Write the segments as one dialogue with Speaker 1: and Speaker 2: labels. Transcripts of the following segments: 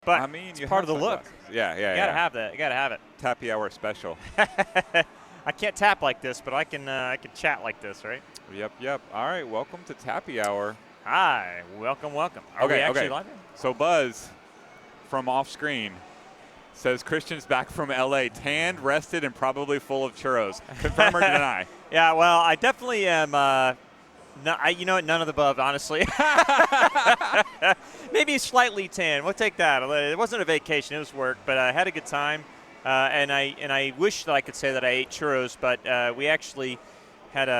Speaker 1: But
Speaker 2: I mean,
Speaker 1: it's
Speaker 2: you
Speaker 1: part
Speaker 2: have
Speaker 1: of the look.
Speaker 2: sunglasses. Yeah,
Speaker 1: You gotta have that. You gotta have it.
Speaker 2: Tappy Hour special.
Speaker 1: I can't tap like this, but I can chat like this, right?
Speaker 2: Yep. All right, welcome to Tappy Hour.
Speaker 1: Hi, welcome. Are we actually live?
Speaker 2: So Buzz from off screen says Christian's back from LA, tanned, rested, and probably full of churros. Confirm or deny?
Speaker 1: Yeah, well, I definitely am. You know what? None of the above, honestly. Maybe slightly tan. We'll take that. It wasn't a vacation; it was work, but I had a good time. And I wish that I could say that I ate churros, but we actually had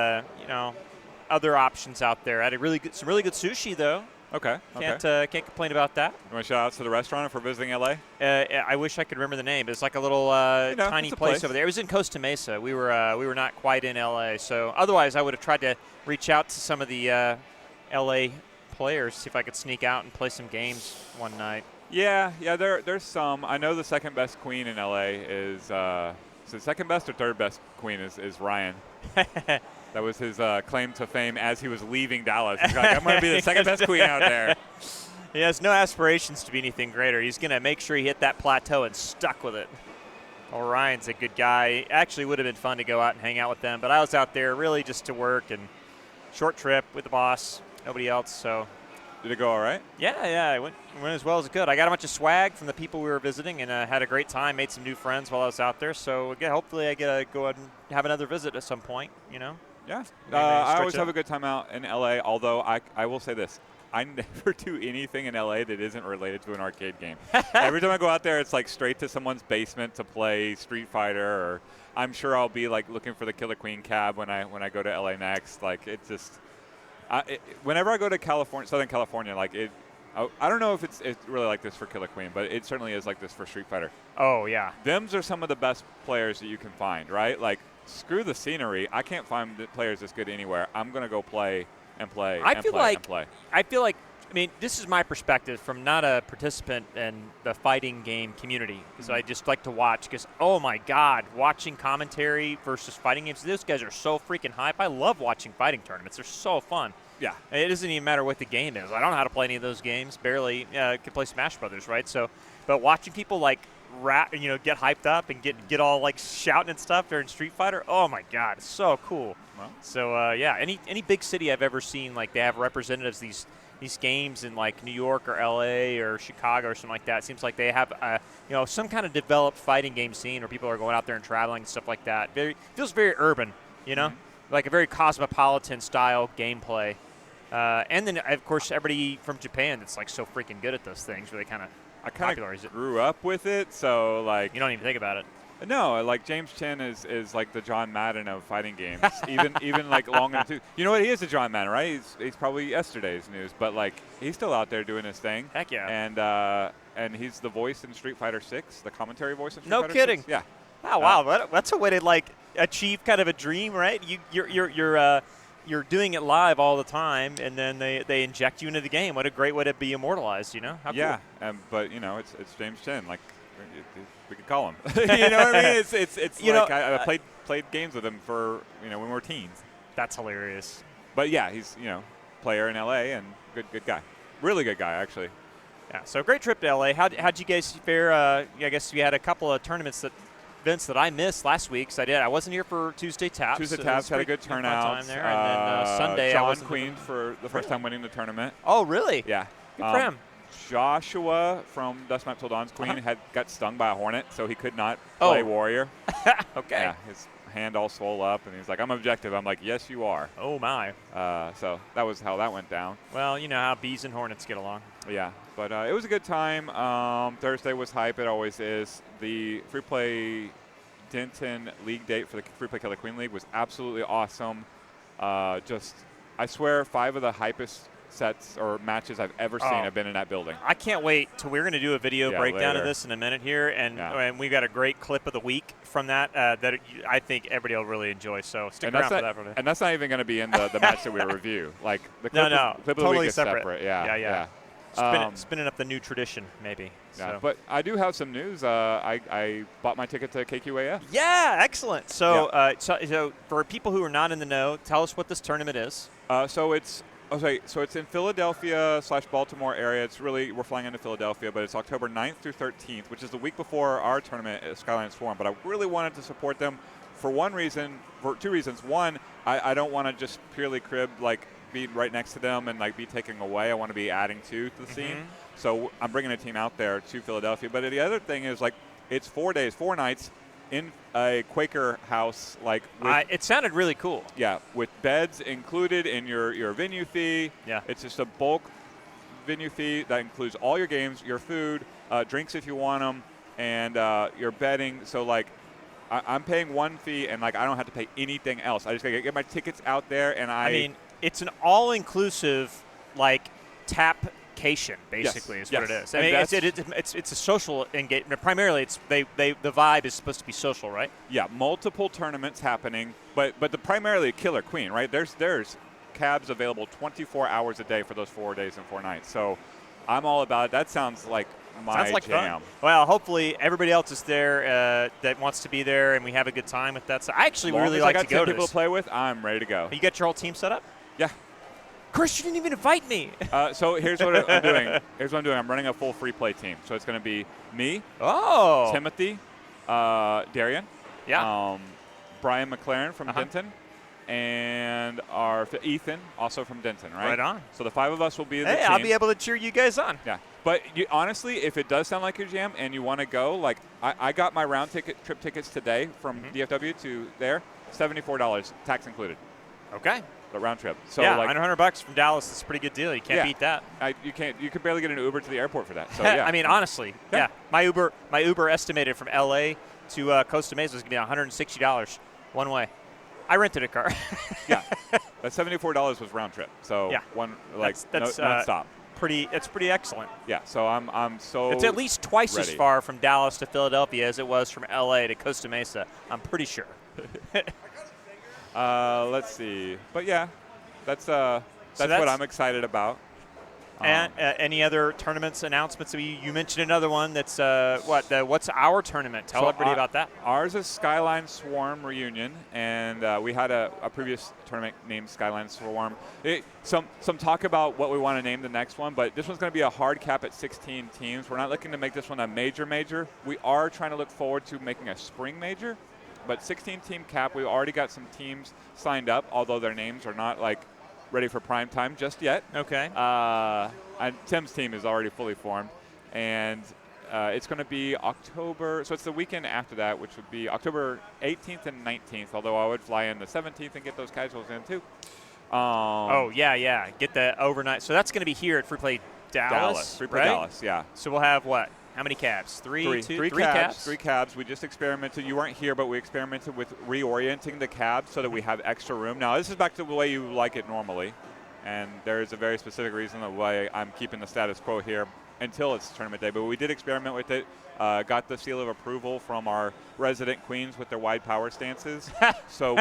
Speaker 1: other options out there. I had some really good sushi though.
Speaker 2: Okay.
Speaker 1: Can't complain about that.
Speaker 2: You want to shout out to the restaurant if we're visiting LA?
Speaker 1: I wish I could remember the name. It's like a little tiny place over there. It was in Costa Mesa. We were not quite in LA, so otherwise I would have tried to reach out to some of the LA players, see if I could sneak out and play some games one night.
Speaker 2: Yeah. There's some. I know the second best queen in LA is the second best or third best queen is Ryan. That was his claim to fame as he was leaving Dallas. He's like, I'm going to be the second best queen out there.
Speaker 1: He has no aspirations to be anything greater. He's going to make sure he hit that plateau and stuck with it. Well, Ryan's a good guy. Actually, would have been fun to go out and hang out with them, but I was out there really just to work and short trip with the boss, nobody else. So.
Speaker 2: Did it go all right?
Speaker 1: Yeah, it went as well as it could. I got a bunch of swag from the people we were visiting and had a great time, made some new friends while I was out there. So, again, hopefully I get to go out and have another visit at some point,
Speaker 2: Yeah. I always have a good time out in LA, although I will say this. I never do anything in LA that isn't related to an arcade game. Every time I go out there, it's like straight to someone's basement to play Street Fighter, or I'm sure I'll be like looking for the Killer Queen cab when I go to LA next. Like it just whenever I go to Southern California, like it. I don't know if it's really like this for Killer Queen, but it certainly is like this for Street Fighter.
Speaker 1: Oh yeah.
Speaker 2: Thems are some of the best players that you can find, right? Like screw the scenery. I can't find players this good anywhere. I'm gonna go play. I feel
Speaker 1: like, I mean, this is my perspective from not a participant in the fighting game community, because I just like to watch, because, oh my God, watching commentary versus fighting games, those guys are so freaking hype. I love watching fighting tournaments. They're so fun.
Speaker 2: Yeah.
Speaker 1: It doesn't even matter what the game is. I don't know how to play any of those games, barely. Can play Smash Brothers, right? So, but watching people like get hyped up and get all like shouting and stuff during Street Fighter. Oh my God, it's so cool.
Speaker 2: Well.
Speaker 1: So any big city I've ever seen, like they have representatives these games in like New York or LA or Chicago or something like that. It seems like they have some kind of developed fighting game scene where people are going out there and traveling and stuff like that. Feels very urban, like a very cosmopolitan style gameplay. And then of course everybody from Japan that's like so freaking good at those things where they kind of.
Speaker 2: I kind of grew up with it, so like
Speaker 1: you don't even think about it.
Speaker 2: No, like James Chen is like the John Madden of fighting games. even like long into you know what, he is a John Madden, right? He's probably yesterday's news, but like he's still out there doing his thing.
Speaker 1: Heck yeah.
Speaker 2: And he's the voice in Street Fighter 6, the commentary voice in Street
Speaker 1: Fighter 6. No kidding.
Speaker 2: Yeah.
Speaker 1: Oh wow, that's a way to like achieve kind of a dream, right? You're doing it live all the time, and then they inject you into the game. What a great way to be immortalized, How
Speaker 2: yeah,
Speaker 1: cool.
Speaker 2: But it's James Chen. Like we could call him. You know what I mean? It's like I played games with him for when we were teens.
Speaker 1: That's hilarious.
Speaker 2: But yeah, he's player in LA and good guy, really good guy actually.
Speaker 1: Yeah. So great trip to LA. How'd you guys fare? I guess you had a couple of events that I missed last week, so I wasn't here for Tuesday Taps.
Speaker 2: Tuesday Taps had a good turnout.
Speaker 1: Time there. And then Sunday,
Speaker 2: John Queen for the first time winning the tournament.
Speaker 1: Oh, really?
Speaker 2: Yeah.
Speaker 1: Good for him.
Speaker 2: Joshua from Dust Map Till Dawn's Queen got stung by a hornet, so he could not play Warrior.
Speaker 1: Okay.
Speaker 2: Yeah, his hand all swole up, and he's like, I'm objective. I'm like, yes, you are.
Speaker 1: Oh, my.
Speaker 2: So that was how that went down.
Speaker 1: Well, you know how bees and hornets get along.
Speaker 2: Yeah, but it was a good time. Thursday was hype. It always is. The Free Play Denton League date for the Free Play Killer Queen League was absolutely awesome. I swear 5 of the hypest sets or matches I've ever seen have been in that building.
Speaker 1: I can't wait till we're going to do a video breakdown of this in a minute here, and we've got a great clip of the week from that I think everybody will really enjoy. So stick around for that.
Speaker 2: And that's not even going to be in the match that we review. Like the clip, clip of
Speaker 1: totally
Speaker 2: the week is separate.
Speaker 1: Yeah. Spinning up the new tradition, maybe.
Speaker 2: Yeah,
Speaker 1: so.
Speaker 2: But I do have some news. I bought my ticket to KQAF.
Speaker 1: Yeah, excellent. So, so for people who are not in the know, tell us what this tournament is.
Speaker 2: So it's Okay, so it's in Philadelphia/Baltimore area. It's really, we're flying into Philadelphia, but it's October 9th through 13th, which is the week before our tournament at Skyline Swarm. But I really wanted to support them for two reasons. One, I don't want to just purely crib, like, be right next to them and, like, be taking away. I want to be adding to the scene. So I'm bringing a team out there to Philadelphia. But the other thing is, like, it's 4 days, 4 nights in a Quaker house, like
Speaker 1: it sounded really cool.
Speaker 2: Yeah, with beds included in your venue fee.
Speaker 1: Yeah,
Speaker 2: it's just a bulk venue fee that includes all your games, your food, drinks if you want them, and your bedding. So like, I'm paying one fee, and like I don't have to pay anything else. I just gotta get my tickets out there, and I mean,
Speaker 1: it's an all-inclusive like tapcation, basically,
Speaker 2: yes,
Speaker 1: is what
Speaker 2: yes.
Speaker 1: it is. I mean, it's a social engagement. Primarily, the vibe is supposed to be social, right?
Speaker 2: Yeah, multiple tournaments happening, but primarily Killer Queen, right? There's cabs available 24 hours a day for those 4 days and 4 nights. So I'm all about it. That sounds like my jam.
Speaker 1: Fun. Well, hopefully everybody else is there that wants to be there, and we have a good time with that. So I actually really like to go to this.
Speaker 2: I got 10 people to play with. I'm ready to go.
Speaker 1: You got your whole team set up?
Speaker 2: Yeah.
Speaker 1: Chris, you didn't even invite me.
Speaker 2: So here's what I'm doing. I'm running a full free play team. So it's going to be me, Timothy, Darian, Brian McLaren from Denton, and our Ethan, also from Denton, right?
Speaker 1: Right on.
Speaker 2: So the 5 of us will be in the team.
Speaker 1: Hey, I'll be able to cheer you guys on.
Speaker 2: Yeah. But honestly, if it does sound like your jam and you want to go, like I got my trip tickets today from DFW to there, $74, tax included.
Speaker 1: Okay.
Speaker 2: The round trip. So
Speaker 1: yeah,
Speaker 2: like
Speaker 1: $100 from Dallas is a pretty good deal. You can't beat that.
Speaker 2: You can't. You could barely get an Uber to the airport for that. So yeah.
Speaker 1: I mean, honestly, yeah. My Uber estimated from LA to Costa Mesa was going to be $160 one way. I rented a car.
Speaker 2: Yeah, that $74 was round trip. So that's non-stop.
Speaker 1: It's pretty excellent.
Speaker 2: Yeah. So I'm so.
Speaker 1: It's at least twice as far from Dallas to Philadelphia as it was from LA to Costa Mesa. I'm pretty sure.
Speaker 2: Let's see. But yeah, that's what I'm excited about.
Speaker 1: And any other tournaments announcements? You mentioned another one that's what's our tournament? Tell everybody about that.
Speaker 2: Ours is Skyline Swarm Reunion, and we had a previous tournament named Skyline Swarm. Some talk about what we want to name the next one, but this one's going to be a hard cap at 16 teams. We're not looking to make this one a major. We are trying to look forward to making a spring major. But 16-team cap, we've already got some teams signed up, although their names are not like ready for prime time just yet.
Speaker 1: Okay.
Speaker 2: And Tim's team is already fully formed, and it's going to be October. So it's the weekend after that, which would be October 18th and 19th. Although I would fly in the 17th and get those casuals in too.
Speaker 1: Get the overnight. So that's going to be here at Free Play Dallas.
Speaker 2: Free Play
Speaker 1: right?
Speaker 2: Dallas, yeah.
Speaker 1: So we'll have what? How many cabs? Three
Speaker 2: cabs. 3 cabs. We just experimented. You weren't here, but we experimented with reorienting the cab so that we have extra room. Now, this is back to the way you like it normally, and there is a very specific reason why I'm keeping the status quo here until it's tournament day. But we did experiment with it. Got the seal of approval from our resident queens with their wide power stances. So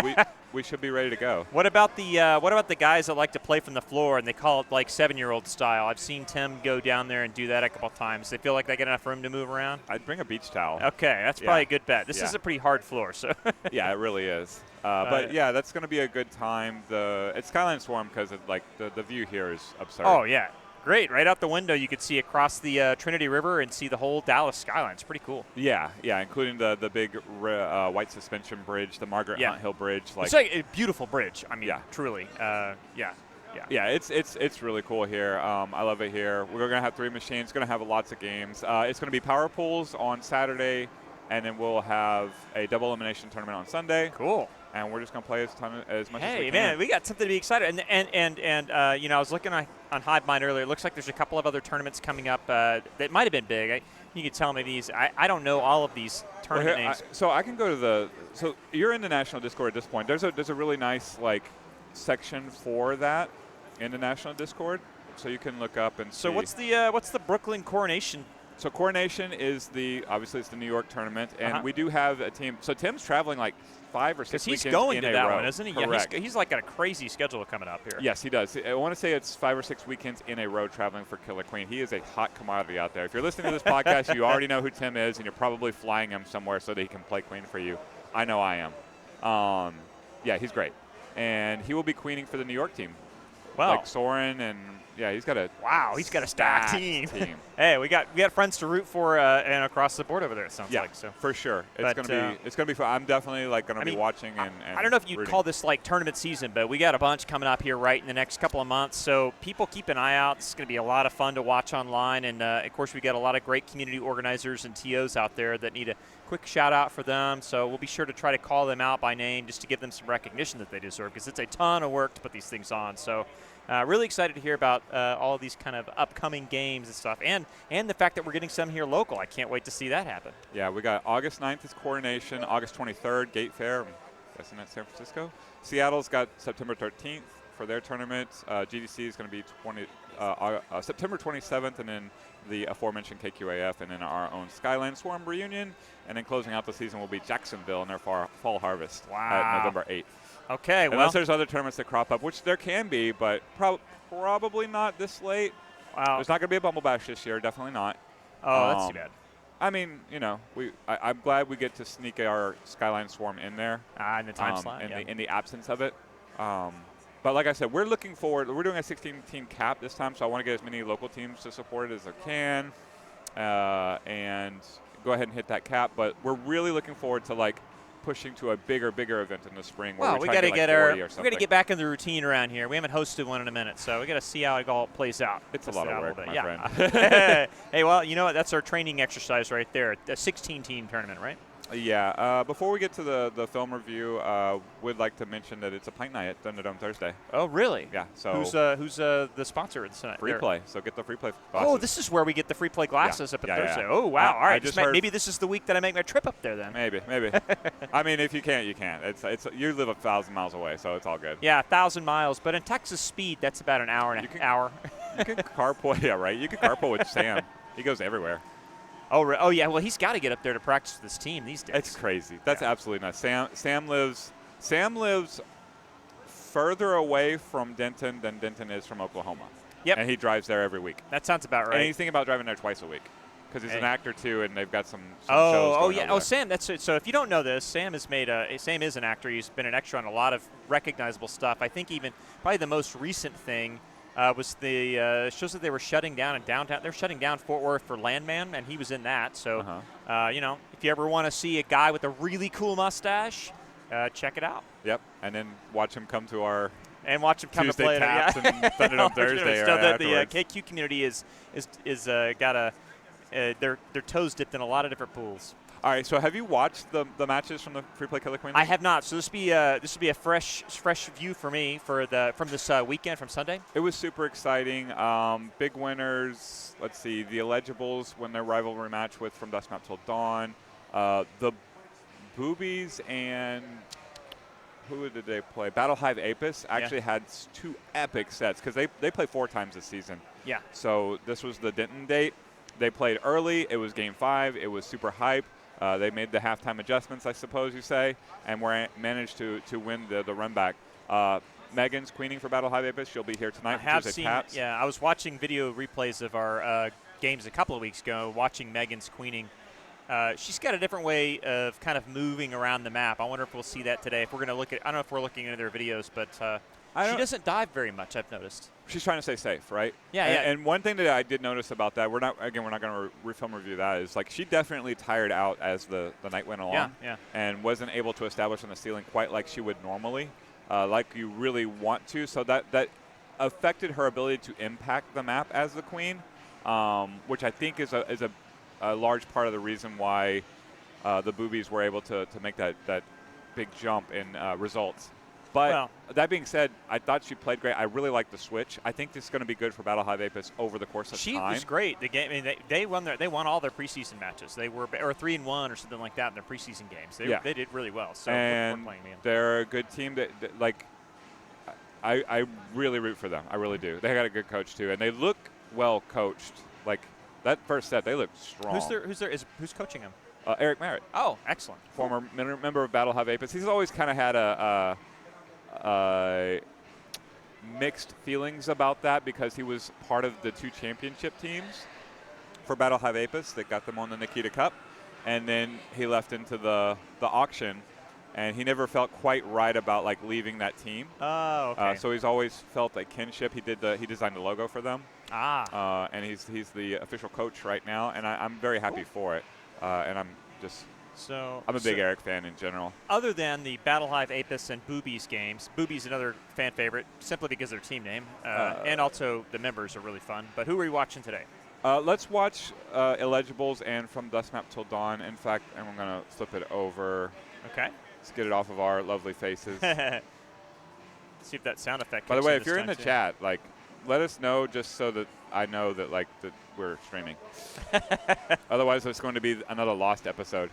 Speaker 2: we should be ready to go.
Speaker 1: What about the guys that like to play from the floor and they call it like 7-year-old style? I've seen Tim go down there and do that a couple times. They feel like they get enough room to move around.
Speaker 2: I'd bring a beach towel.
Speaker 1: Okay, that's probably a good bet. This is a pretty hard floor, so.
Speaker 2: Yeah, it really is. But yeah, that's going to be a good time. It's Skyline Swarm because like the view here is absurd.
Speaker 1: Oh yeah. Great. Right out the window, you could see across the Trinity River and see the whole Dallas skyline. It's pretty cool.
Speaker 2: Yeah, including the big white suspension bridge, the Margaret Hunt Hill Bridge.
Speaker 1: It's like a beautiful bridge. I mean, truly. Yeah,
Speaker 2: it's really cool here. I love it here. We're going to have 3 machines. Going to have lots of games. It's going to be power pools on Saturday, and then we'll have a double elimination tournament on Sunday.
Speaker 1: Cool.
Speaker 2: And we're just going to play as much as we can.
Speaker 1: Hey, man, we got something to be excited. And I was looking on Hive Mind earlier. It looks like there's a couple of other tournaments coming up that might have been big. You could tell me these. I don't know all of these tournament names.
Speaker 2: So I can go to so you're in the National Discord at this point. There's a really nice section for that in the National Discord. So you can look up and see.
Speaker 1: So what's the Brooklyn Coronation?
Speaker 2: So Coronation is obviously it's the New York tournament, and we do have a team. So Tim's traveling 5 or 6 weekends in a row.
Speaker 1: Because he's going to that one, isn't he?
Speaker 2: Correct.
Speaker 1: Yeah, he's got a crazy schedule coming up here.
Speaker 2: Yes, he does. I want to say it's 5 or 6 weekends in a row traveling for Killer Queen. He is a hot commodity out there. If you're listening to this podcast, you already know who Tim is, and you're probably flying him somewhere so that he can play Queen for you. I know I am. Yeah, he's great. And he will be queening for the New York team.
Speaker 1: Well,
Speaker 2: like Soren and he's got a
Speaker 1: he's got a stacked team.
Speaker 2: team.
Speaker 1: Hey, we got friends to root for and across the board over there. It sounds like so.
Speaker 2: For sure. It's gonna be fun. I'm definitely gonna be watching and
Speaker 1: I don't know if you'd call this like tournament season, but we got a bunch coming up here right in the next couple of months. So people keep an eye out. It's going to be a lot of fun to watch online, and of course we got a lot of great community organizers and TOs out there that need a quick shout out for them. So we'll be sure to try to call them out by name just to give them some recognition that they deserve, because it's a ton of work to put these things on. So. Really excited to hear about all of these kind of upcoming games and stuff, and the fact that we're getting some here local. I can't wait to see that happen.
Speaker 2: Yeah, we got August 9th is Coronation, August 23rd, Gate Fair. I'm guessing that's San Francisco. Seattle's got September 13th for their tournament. GDC is going to be September 27th, and then the aforementioned KQAF, and then our own Skyline Swarm reunion. And then closing out the season will be Jacksonville and their fall harvest at November 8th.
Speaker 1: Okay,
Speaker 2: Unless there's other tournaments that crop up, which there can be, but probably not this late.
Speaker 1: Wow.
Speaker 2: There's not going to be a Bumble Bash this year, definitely not.
Speaker 1: Oh, that's too bad.
Speaker 2: I mean, I'm glad we get to sneak our Skyline Swarm in there.
Speaker 1: In the time slot,
Speaker 2: in the absence of it. But like I said, we're looking forward. We're doing a 16-team cap this time, so I want to get as many local teams to support it as I can, and go ahead and hit that cap. But we're really looking forward to pushing to a bigger event in the spring. Where
Speaker 1: we got to get back in the routine around here. We haven't hosted one in a minute, so we got to see how it all plays out.
Speaker 2: It's a lot of work, my friend.
Speaker 1: Hey, well, you know what? That's our training exercise right there. A 16-team tournament, right?
Speaker 2: Yeah. Before we get to the film review, would like to mention that it's a pint night at Thunderdome Thursday.
Speaker 1: Oh, really?
Speaker 2: Yeah. So
Speaker 1: who's the sponsor tonight?
Speaker 2: Free play. So get the free play glasses.
Speaker 1: Oh, this is where we get the free play glasses up at Thursday.
Speaker 2: Yeah.
Speaker 1: Oh, wow. All right.
Speaker 2: Maybe
Speaker 1: this is the week that I make my trip up there then.
Speaker 2: Maybe. I mean, if you can't, you can't. It's you live 1,000 miles away, so it's all good.
Speaker 1: Yeah, 1,000 miles. But in Texas speed, that's about an hour and an hour.
Speaker 2: You can carpool. Yeah, right. You can carpool with Sam. He goes everywhere.
Speaker 1: Oh, yeah. Well, he's got to get up there to practice with this team these days.
Speaker 2: It's crazy. That's absolutely nuts. Sam lives further away from Denton than Denton is from Oklahoma.
Speaker 1: Yep.
Speaker 2: And he drives there every week.
Speaker 1: That sounds about right.
Speaker 2: And he's thinking about driving there twice a week because he's an actor too, and they've got some shows
Speaker 1: Oh,
Speaker 2: going
Speaker 1: yeah.
Speaker 2: over
Speaker 1: Oh,
Speaker 2: there.
Speaker 1: Sam. That's it. So if you don't know this, Sam is an actor. He's been an extra on a lot of recognizable stuff. I think even probably the most recent thing was the shows that they were shutting down in downtown. They're shutting down Fort Worth for Landman, and he was in that. So, if you ever want to see a guy with a really cool mustache, check it out.
Speaker 2: Yep, and then watch him come to our
Speaker 1: come
Speaker 2: Tuesday
Speaker 1: to play
Speaker 2: taps and Thunderdome Thursday.
Speaker 1: The KQ community is got their toes dipped in a lot of different pools.
Speaker 2: All right, so have you watched the matches from the Free Play Killer Queen League?
Speaker 1: I have not. So this will be a fresh view for me from this weekend from Sunday.
Speaker 2: It was super exciting. Big winners. Let's see, the Illegibles win their rivalry match with From Dusk Not Till Dawn. The Boobies and who did they play? Battle Hive Apis actually had two epic sets because they play 4 times this season.
Speaker 1: Yeah.
Speaker 2: So this was the Denton date. They played early. It was Game 5. It was super hype. They made the halftime adjustments, I suppose you say, and managed to win the run back. Megan's queening for Battle Hive Apis. She'll be here tonight.
Speaker 1: I have seen. Taps. Yeah, I was watching video replays of our games a couple of weeks ago, watching Megan's queening. She's got a different way of kind of moving around the map. I wonder if we'll see that today. If we're going to look at, I don't know if we're looking into their videos, but she doesn't dive very much, I've noticed.
Speaker 2: She's trying to stay safe, right?
Speaker 1: Yeah,
Speaker 2: And one thing that I did notice about that, we're not going to refilm review that, is she definitely tired out as the night went along.
Speaker 1: Yeah.
Speaker 2: And wasn't able to establish on the ceiling quite like she would normally, like you really want to. So that affected her ability to impact the map as the queen, which I think is a large part of the reason why the Boobies were able to make that big jump in results. But that being said, I thought she played great. I really like the switch. I think this is going to be good for Battle Hive Apis over the course of time.
Speaker 1: She was great. The game, I mean, they won all their preseason matches. They were 3-1 or something like that in their preseason games. They did really well. So
Speaker 2: and
Speaker 1: we're playing them.
Speaker 2: They're a good team. I really root for them. I really do. They got a good coach too, and they look well coached. That first set, they look strong.
Speaker 1: Who's coaching them?
Speaker 2: Eric Merritt.
Speaker 1: Oh, excellent.
Speaker 2: Former member of Battle Hive Apis. He's always kind of had a mixed feelings about that because he was part of the 2 championship teams for Battle Hive Apis that got them on the Nikita Cup, and then he left into the auction and he never felt quite right about like leaving that team.
Speaker 1: Oh, okay.
Speaker 2: So he's always felt a kinship. He designed the logo for them. And he's the official coach right now, and I'm very happy for it. And I'm a big Eric fan in general.
Speaker 1: Other than the Battle Hive, Apis, and Boobies games, Boobies another fan favorite simply because of their team name, and also the members are really fun. But who are you watching today?
Speaker 2: Let's watch Illegibles and From Duskmap Till Dawn. In fact, and I'm going to flip it over.
Speaker 1: Okay.
Speaker 2: Let's get it off of our lovely faces.
Speaker 1: See if that sound effect.
Speaker 2: By the way, if you're in the chat, like, let us know just so that I know that that we're streaming. Otherwise, it's going to be another lost episode.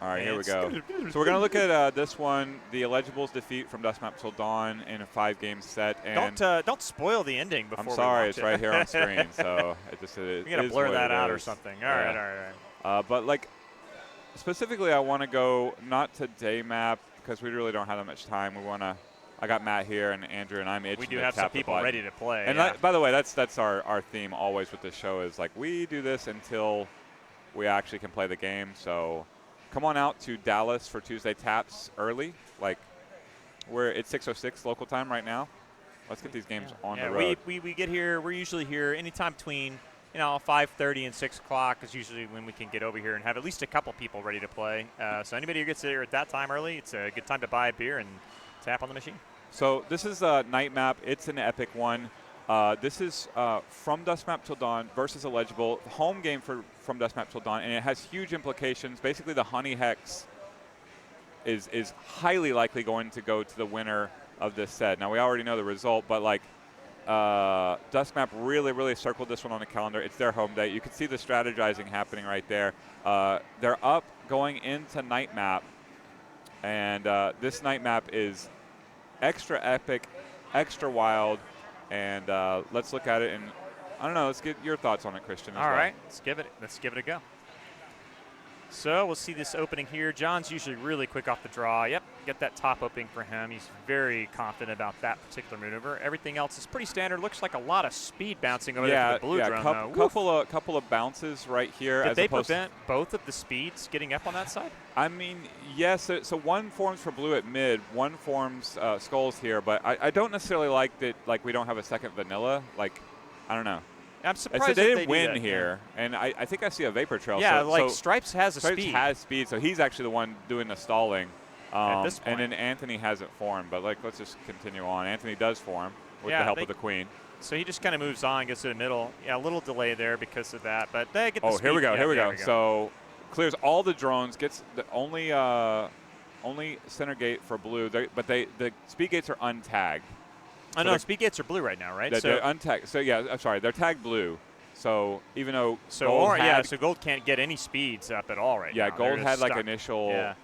Speaker 2: All right, here we go. So we're going to look at this one, the Illegibles defeat From Duskmap Till Dawn in a 5-game set. And
Speaker 1: don't spoil the ending before.
Speaker 2: I'm sorry, it's
Speaker 1: it.
Speaker 2: right here on screen. So
Speaker 1: you're going to blur that out or something. All right.
Speaker 2: But like specifically, I want to go not to day map because we really don't have that much time. I got Matt here and Andrew, and I'm itching.
Speaker 1: We do have some people ready to play.
Speaker 2: And by the way, that's our theme always with this show is like we do this until we actually can play the game. So come on out to Dallas for Tuesday Taps early. Like it's 6:06 local time right now. Let's get these games on the road.
Speaker 1: We get here. We're usually here anytime between 5:30 and 6 o'clock is usually when we can get over here and have at least a couple people ready to play. So anybody who gets here at that time early, it's a good time to buy a beer and tap on the machine.
Speaker 2: So this is a night map. It's an epic one. This is From Duskmap Till Dawn versus Illegible, home game for From Duskmap Till Dawn, and it has huge implications. Basically, the Honey Hex is highly likely going to go to the winner of this set. Now, we already know the result, but like Duskmap really circled this one on the calendar. It's their home day. You can see the strategizing happening right there. They're up going into night map, and this night map is extra epic, extra wild, and let's look at it. And I don't know. Let's get your thoughts on it, Christian.
Speaker 1: All right, let's give it a go. So we'll see this opening here. John's usually really quick off the draw. Yep, get that top opening for him. He's very confident about that particular maneuver. Everything else is pretty standard. Looks like a lot of speed bouncing over there for the blue drone.
Speaker 2: Couple of bounces right here.
Speaker 1: Did they prevent both of the speeds getting up on that side?
Speaker 2: I mean, yes. So one forms for blue at mid, one forms skulls here, but I don't necessarily like that. Like we don't have a second vanilla. Like I don't know.
Speaker 1: I'm surprised
Speaker 2: they didn't
Speaker 1: did
Speaker 2: win
Speaker 1: that,
Speaker 2: here, and I think I see a vapor trail.
Speaker 1: Yeah,
Speaker 2: so
Speaker 1: Stripes has a speed.
Speaker 2: Stripes has speed, so he's actually the one doing the stalling.
Speaker 1: At this point.
Speaker 2: And then Anthony hasn't formed, but let's just continue on. Anthony does form with the help of the queen.
Speaker 1: So he just kind of moves on, gets to the middle. Yeah, a little delay there because of that, but they get the speed.
Speaker 2: Here we go. So clears all the drones, gets the only center gate for blue, but the speed gates are untagged.
Speaker 1: I know speed gates are blue right now, right?
Speaker 2: They're untagged. So yeah, I'm sorry, they're tagged blue. So even though
Speaker 1: so Gold can't get any speeds up at all right now.
Speaker 2: Yeah, Gold had like initial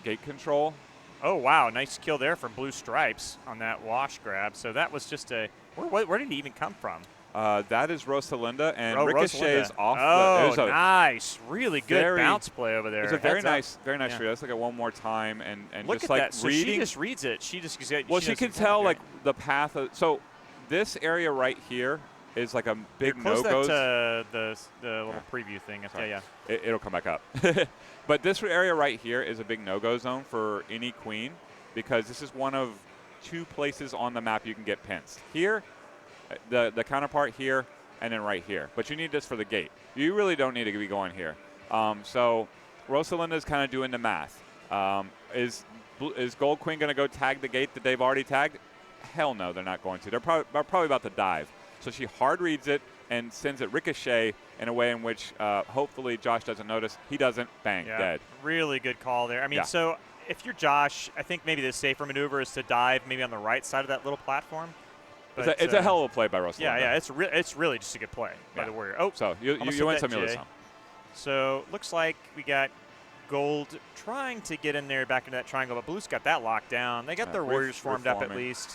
Speaker 2: gate control.
Speaker 1: Oh wow, nice kill there from Blue Stripes on that wash grab. So that was just where did he even come from?
Speaker 2: That is Rosalinda, and Ricochet's off.
Speaker 1: Oh, nice, really good bounce play over there.
Speaker 2: It's a very nice tree. Let's look at one more time and
Speaker 1: look
Speaker 2: just
Speaker 1: at
Speaker 2: like
Speaker 1: that. So
Speaker 2: reading.
Speaker 1: She just reads it. She
Speaker 2: can tell like the path. So this area right here is like a big no-go.
Speaker 1: Close that to the little preview thing. Yeah.
Speaker 2: It'll come back up. But this area right here is a big no-go zone for any queen because this is one of two places on the map you can get pinched. Here, the counterpart here, and then right here. But you need this for the gate. You really don't need to be going here. So Rosalinda is kind of doing the math. Is Gold Queen going to go tag the gate that they've already tagged? Hell no, they're not going to. They're probably about to dive. So she hard reads it and sends it ricochet in a way in which hopefully Josh doesn't notice. He doesn't. Bang, dead.
Speaker 1: Really good call there. I mean, so if you're Josh, I think maybe the safer maneuver is to dive maybe on the right side of that little platform. But
Speaker 2: it's a hell of a play by Rosalinda.
Speaker 1: Yeah, it's really just a good play by the Warrior. Oh,
Speaker 2: so you win some, you lose some.
Speaker 1: So looks like we got Gold trying to get in there back into that triangle, but Blue's got that locked down. They got their Warriors formed up at least.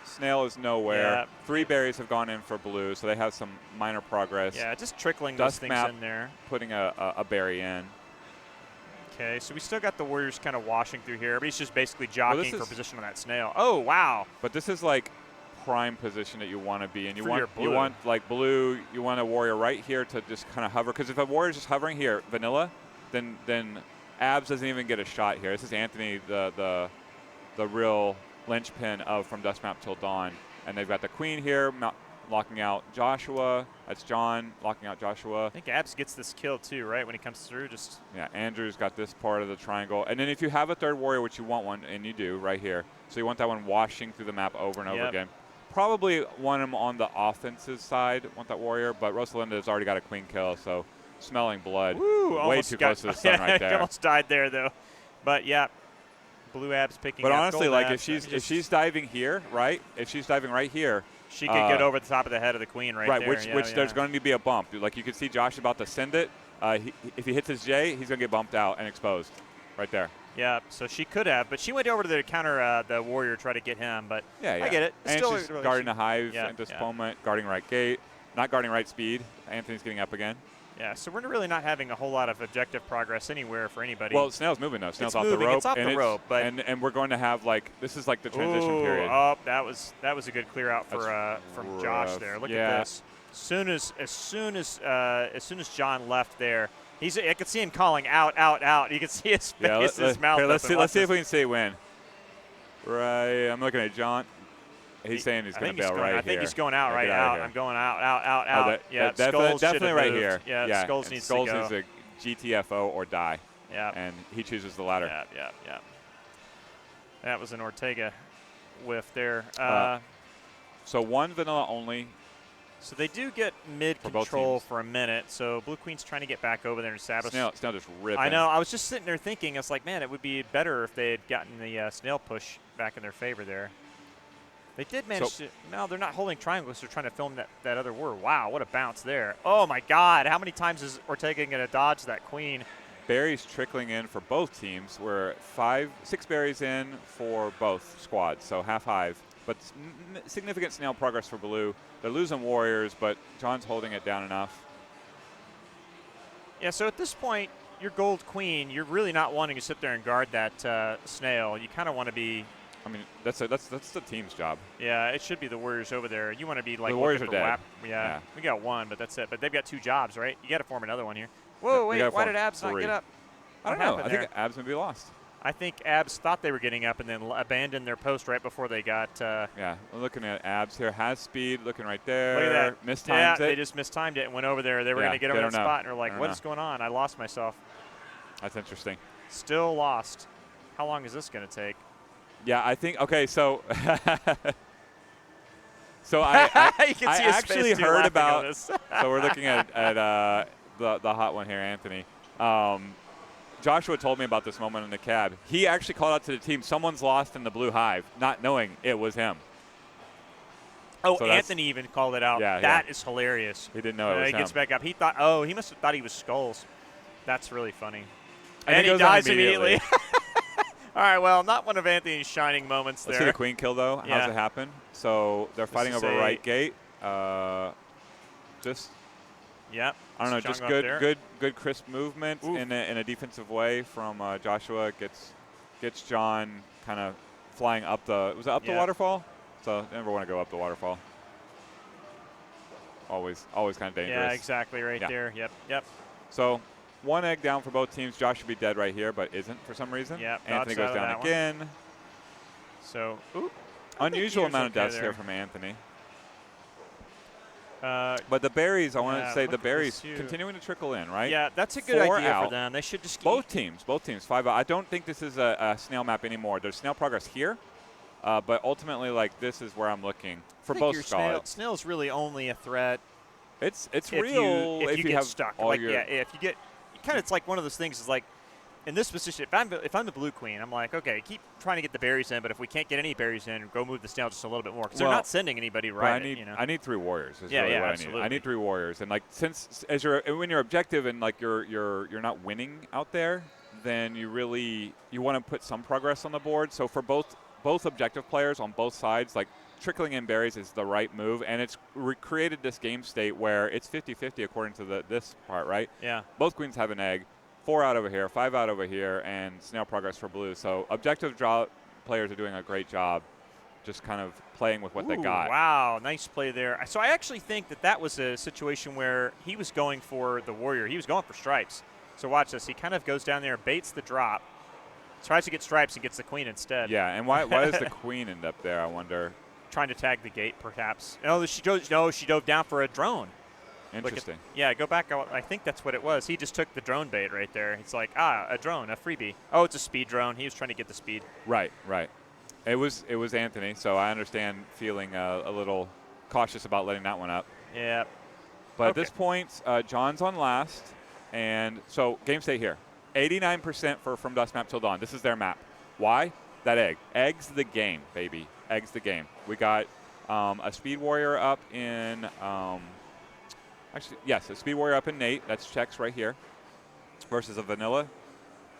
Speaker 2: Snail is nowhere. Yeah. 3 berries have gone in for Blue, so they have some minor progress.
Speaker 1: Yeah, just trickling those things in there.
Speaker 2: Putting a berry in.
Speaker 1: Okay, so we still got the Warriors kind of washing through here. Everybody's just basically jockeying for position on that Snail. Oh, wow.
Speaker 2: But this is like prime position that you want to be in. You want like Blue, you want a Warrior right here to just kind of hover. Because if a Warrior's just hovering here, vanilla, then Abs doesn't even get a shot here. This is Anthony, the real linchpin of From Dusk Map Till Dawn. And they've got the queen here, locking out Joshua. That's John locking out Joshua.
Speaker 1: I think Abs gets this kill too, right, when he comes through.
Speaker 2: Yeah, Andrew's got this part of the triangle. And then if you have a third warrior, which you want one, and you do right here, so you want that one washing through the map over and over again. Probably want him on the offensive side, want that warrior, but Rosalinda's already got a queen kill, so smelling blood.
Speaker 1: Woo,
Speaker 2: way too close to the sun right there.
Speaker 1: Almost died there, though. But, yeah, Blue Abs picking up.
Speaker 2: But honestly,
Speaker 1: Gold
Speaker 2: like
Speaker 1: Abs,
Speaker 2: if she's diving here, right? If she's diving right here,
Speaker 1: she could get over the top of the head of the queen right there.
Speaker 2: Which there's going to be a bump. Like you can see Josh about to send it. If he hits his J, he's going to get bumped out and exposed right there.
Speaker 1: Yeah, so she could have, but she went over to the counter the warrior, try to get him. But I get it.
Speaker 2: And
Speaker 1: still
Speaker 2: she's guarding the hive at this moment, guarding right gate, not guarding right speed. Anthony's getting up again.
Speaker 1: Yeah, so we're really not having a whole lot of objective progress anywhere for anybody.
Speaker 2: Well, Snail's moving, though. Snail's off
Speaker 1: moving.
Speaker 2: the rope.
Speaker 1: It's off the rope. But
Speaker 2: and we're going to have, this is like the transition period.
Speaker 1: Oh, that was a good clear out from Josh there. Look at this. As soon as John left there, I could see him calling out, out, out. You can see his face, his mouth.
Speaker 2: Here, let's see if we can see when. Right, I'm looking at John. He's saying he's going to bail right here.
Speaker 1: I think he's going out right out. I'm going out, out, out, out. Yeah, Skulls
Speaker 2: definitely right here.
Speaker 1: Yeah, Skulls needs to go.
Speaker 2: Skulls needs a GTFO or die.
Speaker 1: Yeah.
Speaker 2: And he chooses the latter.
Speaker 1: Yeah. That was an Ortega whiff there.
Speaker 2: So one vanilla only.
Speaker 1: So they do get mid-control for a minute. So Blue Queen's trying to get back over there and establish.
Speaker 2: Snail just ripping.
Speaker 1: I know. I was just sitting there thinking, I was like, man, it would be better if they had gotten the Snail push back in their favor there. They did manage to. No, they're not holding triangles. They're trying to film that other warrior. Wow, what a bounce there. Oh, my God. How many times is Ortega going to dodge that queen?
Speaker 2: Berries trickling in for both teams. We're 6 berries in for both squads, so half hive. But significant Snail progress for Blue. They're losing warriors, but John's holding it down enough.
Speaker 1: Yeah, so at this point, your gold queen, you're really not wanting to sit there and guard that Snail. You kind of want to be.
Speaker 2: I mean, that's the team's job.
Speaker 1: Yeah, it should be the warriors over there. You want to be like
Speaker 2: the warriors are
Speaker 1: dead.
Speaker 2: Yeah,
Speaker 1: we got one, but that's it. But they've got 2 jobs, right? You got to form another one here. Whoa, wait, why did Abs not get up?
Speaker 2: I don't know. I think Abs may be lost.
Speaker 1: I think Abs thought they were getting up and then abandoned their post right before they got.
Speaker 2: Yeah, we're looking at Abs here. Has speed, looking right there.
Speaker 1: Look at that.
Speaker 2: Mistimed it.
Speaker 1: They just mistimed it and went over there. They were going to get over that spot, and they're like, what is going on? I lost myself.
Speaker 2: That's interesting.
Speaker 1: Still lost. How long is this going to take?
Speaker 2: Yeah, I think, okay, so I actually heard about, so we're looking at the hot one here, Anthony. Joshua told me about this moment in the cab. He actually called out to the team, someone's lost in the blue hive, not knowing it was him.
Speaker 1: Oh, so Anthony even called it out.
Speaker 2: Yeah,
Speaker 1: that is hilarious.
Speaker 2: He didn't know it was him.
Speaker 1: He gets back up. He must have thought he was Skulls. That's really funny.
Speaker 2: And
Speaker 1: he dies immediately. All right, well, not one of Anthony's shining moments there.
Speaker 2: Let's see the queen kill, though. How's it happen? So they're fighting over right gate.
Speaker 1: Yep.
Speaker 2: I don't know, just good crisp movement in a defensive way from Joshua. Gets John kind of flying up the the waterfall? So never want to go up the waterfall. Always kind of dangerous.
Speaker 1: Yeah, exactly right there. Yep.
Speaker 2: So 1 egg down for both teams. Josh should be dead right here, but isn't for some reason.
Speaker 1: Yeah,
Speaker 2: Anthony goes down again.
Speaker 1: So,
Speaker 2: unusual amount of deaths here from Anthony. But the berries, I want to say the berries continuing to trickle in, right?
Speaker 1: Yeah, that's a good idea for them. They should just keep.
Speaker 2: Both teams, 5 out. I don't think this is a snail map anymore. There's snail progress here, but ultimately, this is where I'm looking for both squads.
Speaker 1: Snail's really only a threat.
Speaker 2: It's real
Speaker 1: if you get
Speaker 2: have
Speaker 1: stuck.
Speaker 2: all
Speaker 1: if you get it's like one of those things is like in this position, if I'm the blue queen, I'm like, okay, keep trying to get the berries in, but if we can't get any berries in, go move the snail just a little bit more because they're not sending anybody right.
Speaker 2: I need 3 warriors. Is
Speaker 1: really
Speaker 2: what
Speaker 1: absolutely.
Speaker 2: I need 3 warriors, and when you're objective and you're not winning out there, then you want to put some progress on the board. So for both objective players on both sides, trickling in berries is the right move, and it's created this game state where it's 50-50 according to this part, right?
Speaker 1: Yeah.
Speaker 2: Both queens have an egg. 4 out over here, 5 out over here, and snail progress for blue. So objective draw players are doing a great job just kind of playing with what they got.
Speaker 1: Wow, nice play there. So I actually think that was a situation where he was going for the warrior. He was going for stripes. So watch this. He kind of goes down there, baits the drop, tries to get stripes, and gets the queen instead.
Speaker 2: Yeah, and why does the queen end up there, I wonder?
Speaker 1: Trying to tag the gate, perhaps. No, she dove down for a drone.
Speaker 2: Interesting.
Speaker 1: Yeah, go back. I think that's what it was. He just took the drone bait right there. It's like, a drone, a freebie. Oh, it's a speed drone. He was trying to get the speed.
Speaker 2: Right. It was Anthony, so I understand feeling a little cautious about letting that one up.
Speaker 1: Yeah.
Speaker 2: But at this point, John's on last, and so game state here. 89% for From Dusk Map Till Dawn. This is their map. Why? That egg. Egg's the game, baby. Egg's the game. We got a Speed Warrior up in actually, yes, a Speed Warrior up in Nate. That's checks right here versus a Vanilla.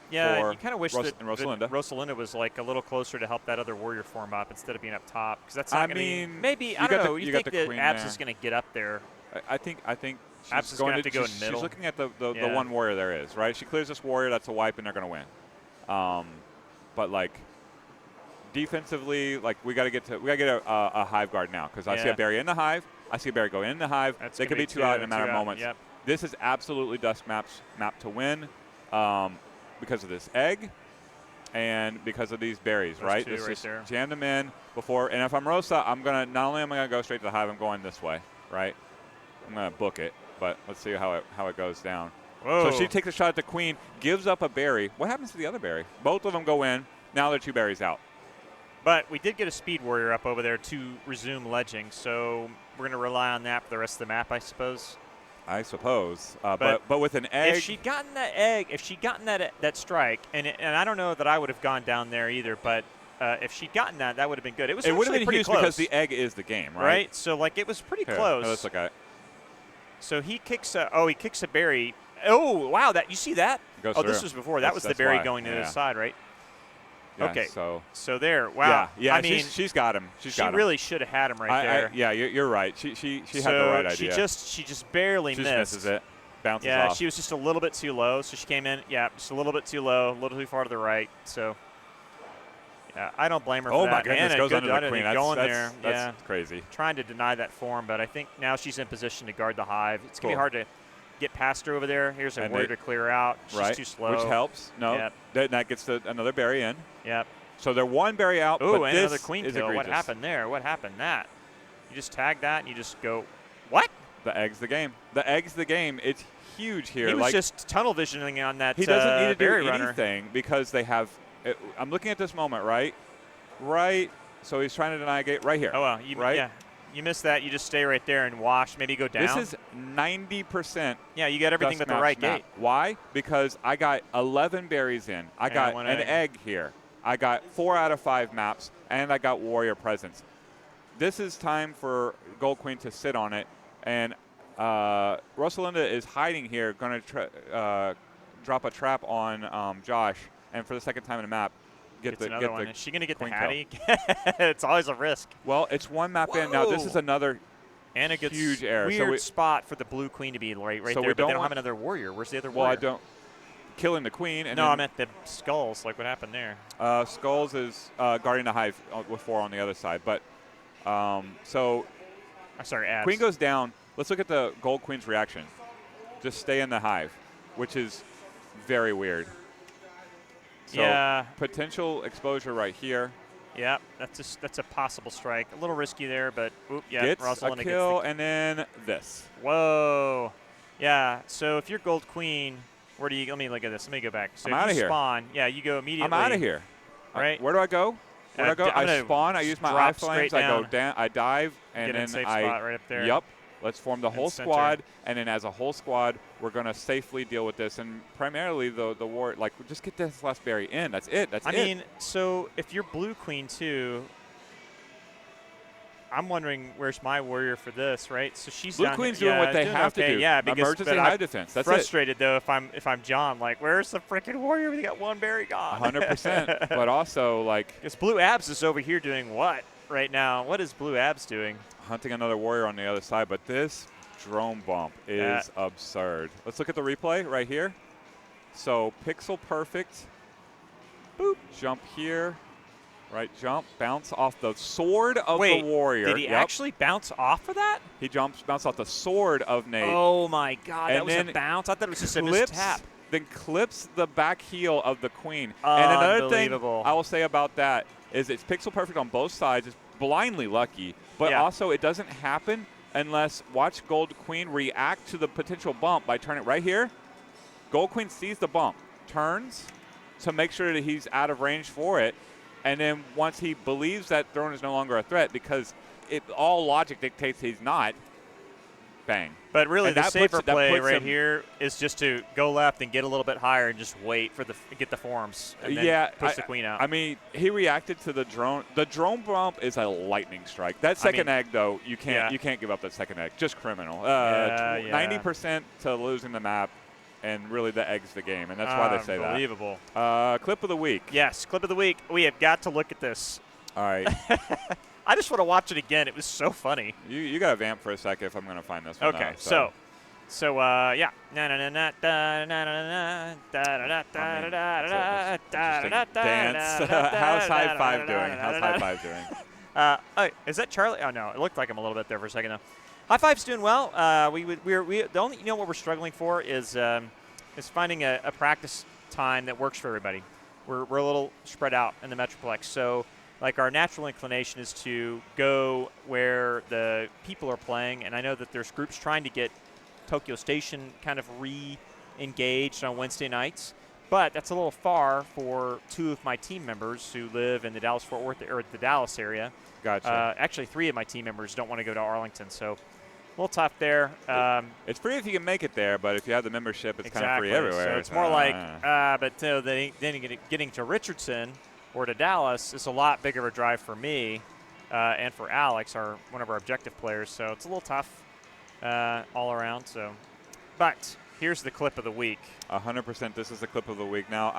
Speaker 1: Yeah, you kind of wish that
Speaker 2: Rosalinda
Speaker 1: was like a little closer to help that other warrior form up instead of being up top, because that's not going to be. Maybe I don't know. You think that Abs is going to get up there?
Speaker 2: I think
Speaker 1: Abs
Speaker 2: she's going
Speaker 1: to go in middle.
Speaker 2: She's looking at the one warrior there is, right. She clears this warrior. That's a wipe, and they're going to win. But like defensively, like we got to get a hive guard now, because I see a berry in the hive. I see a berry go in the hive. They could be two out in a matter of moments.
Speaker 1: Yep.
Speaker 2: This is absolutely Dusk Map's map to win. Because of this egg and because of these berries, right?
Speaker 1: This
Speaker 2: is
Speaker 1: there.
Speaker 2: Jam them in before. And if I'm Rosa, not only am I going to go straight to the hive, I'm going this way, right? I'm going to book it, but let's see how it goes down.
Speaker 1: Whoa.
Speaker 2: So she takes a shot at the queen, gives up a berry. What happens to the other berry? Both of them go in. Now they're 2 berries out.
Speaker 1: But we did get a speed warrior up over there to resume ledging, so we're going to rely on that for the rest of the map, I suppose.
Speaker 2: But with an egg,
Speaker 1: if she'd gotten that egg, if she'd gotten that strike, and I don't know that I would have gone down there either, but if she'd gotten that would have been good. It would have been
Speaker 2: huge
Speaker 1: close
Speaker 2: because the egg is the game, right?
Speaker 1: So like it was pretty close.
Speaker 2: Let's look at it.
Speaker 1: So he kicks a berry. Oh wow! That you see that?
Speaker 2: Goes
Speaker 1: through.
Speaker 2: This
Speaker 1: was before. That was the berry going to the side, right?
Speaker 2: Yeah,
Speaker 1: okay.
Speaker 2: So
Speaker 1: there. Wow.
Speaker 2: Yeah.
Speaker 1: I mean,
Speaker 2: she's got him.
Speaker 1: She really should have had him right there.
Speaker 2: Yeah, you're right. She had the right idea.
Speaker 1: She just barely missed.
Speaker 2: Misses it. Bounces off.
Speaker 1: Yeah, she was just a little bit too low, so she came in. Yeah, just a little bit too low, a little too far to the right. So, yeah, I don't blame her for that.
Speaker 2: Oh my goodness, goes under the queen.
Speaker 1: That's
Speaker 2: crazy.
Speaker 1: Trying to deny that form, but I think now she's in position to guard the hive. It's gonna be hard to get past her over there. Here's a warrior to clear out. She's too slow.
Speaker 2: Which helps. No, that gets another berry in.
Speaker 1: Yep.
Speaker 2: So they're 1 berry out.
Speaker 1: Oh,
Speaker 2: but
Speaker 1: and
Speaker 2: this
Speaker 1: another queen
Speaker 2: is
Speaker 1: kill.
Speaker 2: Egregious.
Speaker 1: What happened there? What happened? You just tag that and you just go, what?
Speaker 2: The egg's the game. The egg's the game. It's huge here.
Speaker 1: He was just tunnel visioning on that.
Speaker 2: He doesn't need to do
Speaker 1: runner.
Speaker 2: anything because they have. I'm looking at this moment, right? Right. So he's trying to deny a gate right here.
Speaker 1: Oh well, you missed that. You just stay right there and wash. Maybe go down.
Speaker 2: This is 90%.
Speaker 1: Yeah, you got everything but the right gate.
Speaker 2: Why? Because I got 11 berries in. I got an egg here. I got 4 out of 5 maps, and I got warrior presence. This is time for Gold Queen to sit on it, and Rosalinda is hiding here, going to drop a trap on Josh, and for the second time in the map, get the
Speaker 1: one. Is she going to get the
Speaker 2: queen
Speaker 1: Hattie? It's always a risk.
Speaker 2: Well, it's 1 map in. Now, this is another huge error.
Speaker 1: Weird spot for the blue queen to be right there, but they don't have another warrior. Where's the other warrior?
Speaker 2: Well, I don't. Killing the queen. And
Speaker 1: no, I meant the skulls. Like, what happened there?
Speaker 2: Skulls is guarding the hive with 4 on the other side. But so.
Speaker 1: I'm sorry, Abs.
Speaker 2: Queen goes down. Let's look at the gold queen's reaction. Just stay in the hive, which is very weird. So potential exposure right here.
Speaker 1: Yeah, that's a possible strike. A little risky there, but
Speaker 2: gets a kill, and then this.
Speaker 1: Whoa. Yeah, so if you're gold queen, where do you – let me look at this. Let me go back. So
Speaker 2: I'm out of here.
Speaker 1: Spawn, you go immediately.
Speaker 2: I'm out of here.
Speaker 1: Right?
Speaker 2: Where do I go? I spawn. I use my eye flames. I go down. I dive, and then
Speaker 1: safe spot right up there.
Speaker 2: Yep. Let's form the whole squad, and then as a whole squad, we're going to safely deal with this. And primarily the war, like, just get this last berry in. That's it. I
Speaker 1: mean, so if you're blue queen too, I'm wondering where's my warrior for this, right? So she's
Speaker 2: blue queen's doing what they have to do.
Speaker 1: Yeah, because
Speaker 2: emergency hive defense. That's
Speaker 1: frustrated though if I'm John. Like, where's the freaking warrior? We got 1 berry gone.
Speaker 2: 100%. But also, like,
Speaker 1: because blue Abs is over here doing what right now? What is blue Abs doing?
Speaker 2: Hunting another warrior on the other side, but this drone bump is absurd. Let's look at the replay right here. So pixel perfect. Boop. Jump here. Right, jump, bounce off the sword of the warrior.
Speaker 1: Did he actually bounce off of that?
Speaker 2: He bounced off the sword of Nate.
Speaker 1: Oh my God, that was a bounce. I thought it was just a missed tap.
Speaker 2: then clips the back heel of the queen. And another thing I will say about that is it's pixel perfect on both sides. It's blindly lucky, but also it doesn't happen unless watch Gold Queen react to the potential bump by turning right here. Gold Queen sees the bump, turns to make sure that he's out of range for it, and then once he believes that throne is no longer a threat, because all logic dictates he's not, bang.
Speaker 1: But really, the safer play right here is just to go left and get a little bit higher and just wait for get the forms. And then push the queen out.
Speaker 2: I mean, he reacted to the drone. The drone bump is a lightning strike. That second egg, though, you can't give up that second egg. Just criminal. 90% to losing the map, and really the egg's the game, and that's why they say that.
Speaker 1: Unbelievable.
Speaker 2: Clip of the week.
Speaker 1: Yes, clip of the week. We have got to look at this.
Speaker 2: All right.
Speaker 1: I just want to watch it again. It was so funny.
Speaker 2: You got to vamp for a second if I'm going to find this one.
Speaker 1: Okay,
Speaker 2: so
Speaker 1: yeah.
Speaker 2: Dance. How's high five doing?
Speaker 1: Is that Charlie? Oh no, it looked like him a little bit there for a second though. High five's doing well. The only what we're struggling for is finding a practice time that works for everybody. We're a little spread out in the Metroplex, so. Like our natural inclination is to go where the people are playing, and I know that there's groups trying to get Tokyo Station kind of re-engaged on Wednesday nights, but that's a little far for two of my team members who live in the Dallas-Fort Worth or the Dallas area.
Speaker 2: Gotcha.
Speaker 1: Actually, 3 of my team members don't want to go to Arlington, so a little tough there.
Speaker 2: It's free if you can make it there, but if you have the membership, it's kind of free everywhere.
Speaker 1: So it's more like, but then getting to Richardson or to Dallas is a lot bigger of a drive for me and for Alex, one of our objective players. So it's a little tough all around. So, but here's the clip of the week.
Speaker 2: 100%. This is the clip of the week. Now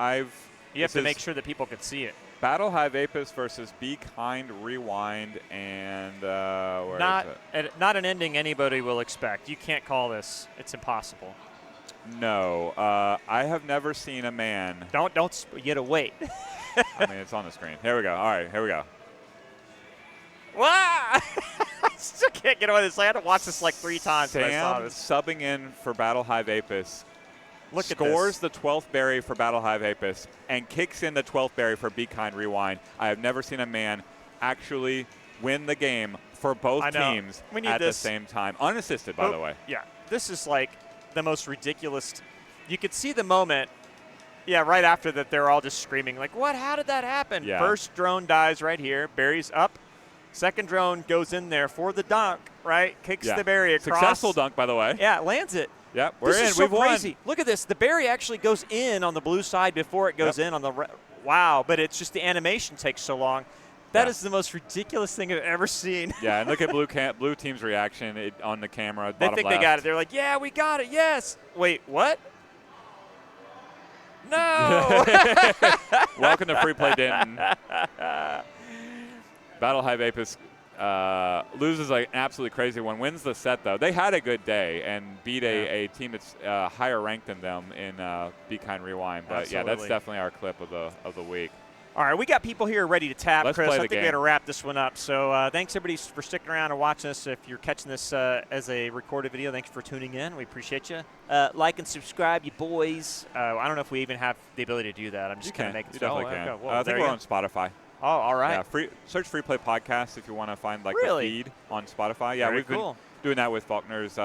Speaker 1: you have to make sure that people can see it.
Speaker 2: Battle Hive Apis versus Be Kind Rewind, and
Speaker 1: not an ending anybody will expect. You can't call this. It's impossible.
Speaker 2: No, I have never seen a man.
Speaker 1: You gotta wait.
Speaker 2: I mean, it's on the screen. Here we go. All right, here we go.
Speaker 1: Wow! I still can't get over this. I had to watch this like 3 times.
Speaker 2: Sam subbing in for Battle Hive Apis.
Speaker 1: Scores
Speaker 2: the 12th berry for Battle Hive Apis and kicks in the 12th berry for Be Kind Rewind. I have never seen a man actually win the game for both teams at the same time. Unassisted, by the way.
Speaker 1: Yeah. This is like the most ridiculous. You could see the moment. Yeah, right after that, they're all just screaming, like, what? How did that happen?
Speaker 2: Yeah.
Speaker 1: First drone dies right here. Berry's up. Second drone goes in there for the dunk, right? Kicks the berry across.
Speaker 2: Successful dunk, by the way.
Speaker 1: Yeah, lands it.
Speaker 2: Yep, we're in.
Speaker 1: This is so
Speaker 2: We've
Speaker 1: crazy.
Speaker 2: won.
Speaker 1: Look at this. The berry actually goes in on the blue side before it goes in on the wow, but it's just the animation takes so long. That is the most ridiculous thing I've ever seen.
Speaker 2: Yeah, and look at blue team's reaction on the camera.
Speaker 1: They think
Speaker 2: left.
Speaker 1: they got it. They're like, yeah, we got it. Yes. Wait, what? No.
Speaker 2: Welcome to Free Play Denton. Battle Hive Apis loses like an absolutely crazy one. Wins the set, though. They had a good day and beat a team that's higher ranked than them in Be Kind Rewind. But, yeah, that's definitely our clip of the week.
Speaker 1: All right, we got people here ready to tap,
Speaker 2: Let's
Speaker 1: Chris.
Speaker 2: play
Speaker 1: I
Speaker 2: the
Speaker 1: think
Speaker 2: game.
Speaker 1: we got to wrap this one up. So thanks, everybody, for sticking around and watching us. If you're catching this as a recorded video, thanks for tuning in. We appreciate you. Like and subscribe, you boys. I don't know if we even have the ability to do that. I'm just kind of making
Speaker 2: it. You definitely can.
Speaker 1: Well,
Speaker 2: I think we're on Spotify.
Speaker 1: Oh, all right.
Speaker 2: Yeah, search Free Play Podcast if you want to find the feed on Spotify. Yeah,
Speaker 1: Very
Speaker 2: we've been doing that with Faulkner's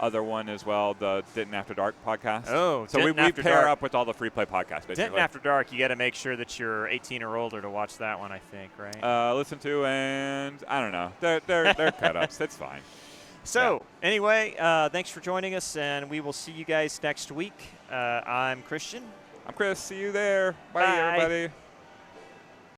Speaker 2: other one as well, the Denton After Dark podcast.
Speaker 1: Oh,
Speaker 2: so we pair up with all the Free Play podcasts, basically.
Speaker 1: Denton After Dark, you got to make sure that you're 18 or older to watch that one, I think, right?
Speaker 2: Listen to, and I don't know. They're cut-ups. That's fine.
Speaker 1: So, anyway, thanks for joining us, and we will see you guys next week. I'm Christian.
Speaker 2: I'm Chris. See you there. Bye. Everybody.